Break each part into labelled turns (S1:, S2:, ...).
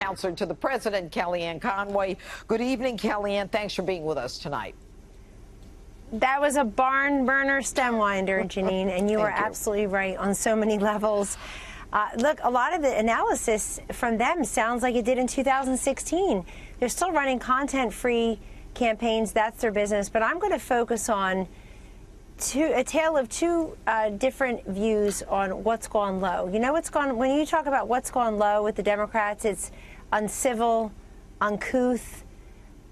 S1: Counselor to the President, Kellyanne Conway. Good evening, Kellyanne. Thanks for being with us tonight.
S2: That was a barn burner stem winder, Janine, and you are absolutely right on so many levels. Look, a lot of the analysis from them sounds like it did in 2016. They're still running content-free campaigns. That's their business. But I'm going to focus on a tale of two different views on what's gone low. You know what's gone, when you talk about what's gone low with the Democrats, it's uncivil, uncouth,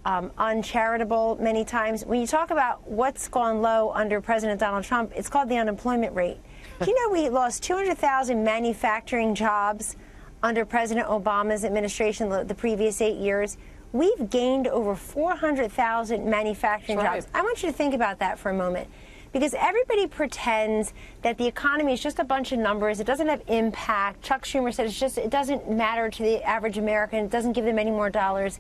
S2: uncharitable many times. When you talk about what's gone low under President Donald Trump, it's called the unemployment rate. Do you know we lost 200,000 manufacturing jobs under President Obama's administration the previous 8 years? We've gained over 400,000 manufacturing jobs. I want you to think about that for a moment, because everybody pretends that the economy is just a bunch of numbers. It doesn't have impact. Chuck Schumer said it doesn't matter to the average American. It doesn't give them any more dollars.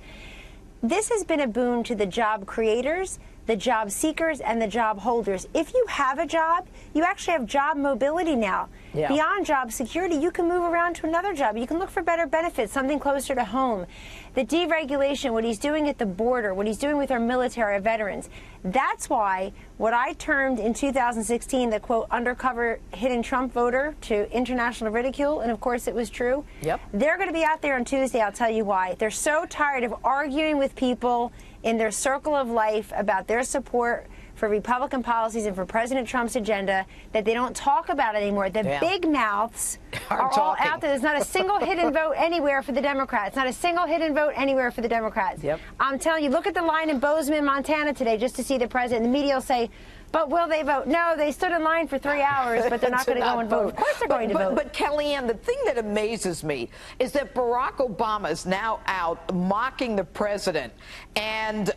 S2: This has been a boon to the job creators, the job seekers, and the job holders. If you have a job, you actually have job mobility now. Yeah. Beyond job security, you can move around to another job. You can look for better benefits, something closer to home. The deregulation, what he's doing at the border, what he's doing with our military, our veterans. That's why what I termed in 2016 the, quote, undercover hidden Trump voter to international ridicule, and of course it was true. Yep. They're going to be out there on Tuesday. I'll tell you why. They're so tired of arguing with people in their circle of life about their support for Republican policies and for President Trump's agenda that they don't talk about it anymore. The big mouths are all out there. There's not a single hidden vote anywhere for the Democrats. Not a single hidden vote anywhere for the Democrats. Yep. I'm telling you, look at the line in Bozeman, Montana today just to see the president. The media will say, but will they vote? No, they stood in line for 3 hours, but they're not going to go and vote. Of course they're going to vote. But
S1: Kellyanne, the thing that amazes me is that Barack Obama is now out mocking the president and,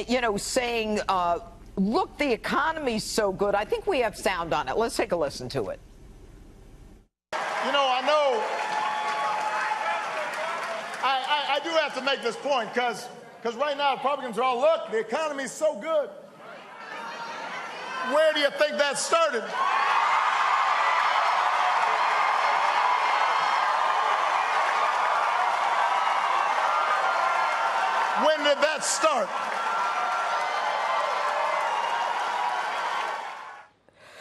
S1: you know, saying, look, the economy's so good. I think we have sound on it. Let's take a listen to it.
S3: You know, I do have to make this point because right now Republicans are all, look, the economy's so good. Where do you think that started? When did that start?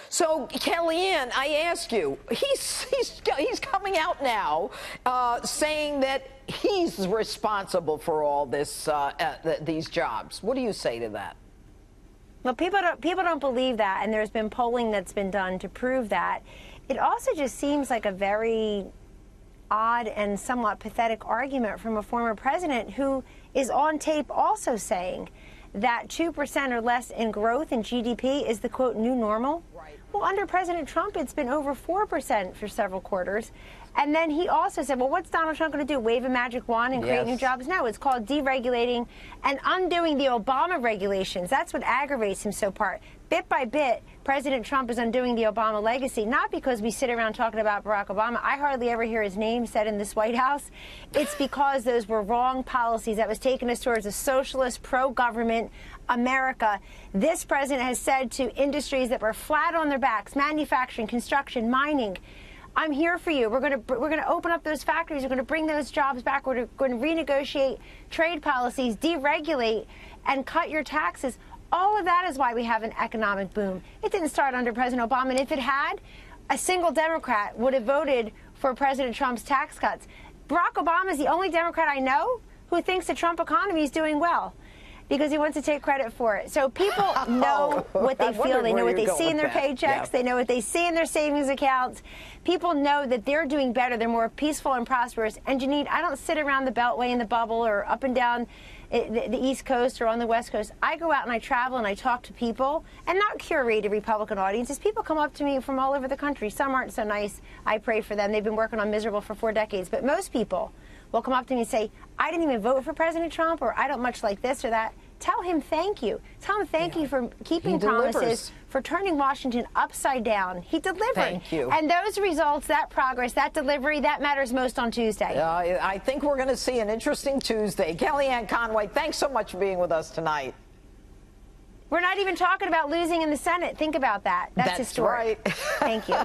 S1: So, Kellyanne, I ask you, he's coming out now saying that he's responsible for all this these jobs. What do you say to that?
S2: Well, people don't believe that, and there's been polling that's been done to prove that. It also just seems like a very odd and somewhat pathetic argument from a former president who is on tape also saying that 2% or less in growth in GDP is the, quote, new normal. Right. Well, under President Trump, it's been over 4% for several quarters. And then he also said, well, what's Donald Trump going to do, wave a magic wand and create new jobs? No, it's called deregulating and undoing the Obama regulations. That's what aggravates him so far. Bit by bit, President Trump is undoing the Obama legacy, not because we sit around talking about Barack Obama. I hardly ever hear his name said in this White House. It's because those were wrong policies that was taking us towards a socialist, pro-government America. This president has said to industries that were flat on their backs, manufacturing, construction, mining, I'm here for you. We're going to open up those factories. We're going to bring those jobs back. We're going to renegotiate trade policies, deregulate, and cut your taxes. All of that is why we have an economic boom. It didn't start under President Obama, and if it had, a single Democrat would have voted for President Trump's tax cuts. Barack Obama is the only Democrat I know who thinks the Trump economy is doing well, because he wants to take credit for it. So people know what they feel. They know what they see in their paychecks. Yeah. They know what they see in their savings accounts. People know that they're doing better. They're more peaceful and prosperous. And Janine, I don't sit around the Beltway in the bubble or up and down the East Coast or on the West Coast. I go out and I travel and I talk to people, and not curated Republican audiences. People come up to me from all over the country. Some aren't so nice. I pray for them. They've been working on miserable for 4 decades. But most people will come up to me and say, I didn't even vote for President Trump, or I don't much like this or that. Tell him thank you. Tell him thank you for keeping promises, for turning Washington upside down. He delivered.
S1: Thank you.
S2: And those results, that progress, that delivery, that matters most on Tuesday.
S1: I think we're going to see an interesting Tuesday. Kellyanne Conway, thanks so much for being with us tonight.
S2: We're not even talking about losing in the Senate. Think about that. That's historic.
S1: Right.
S2: Thank you.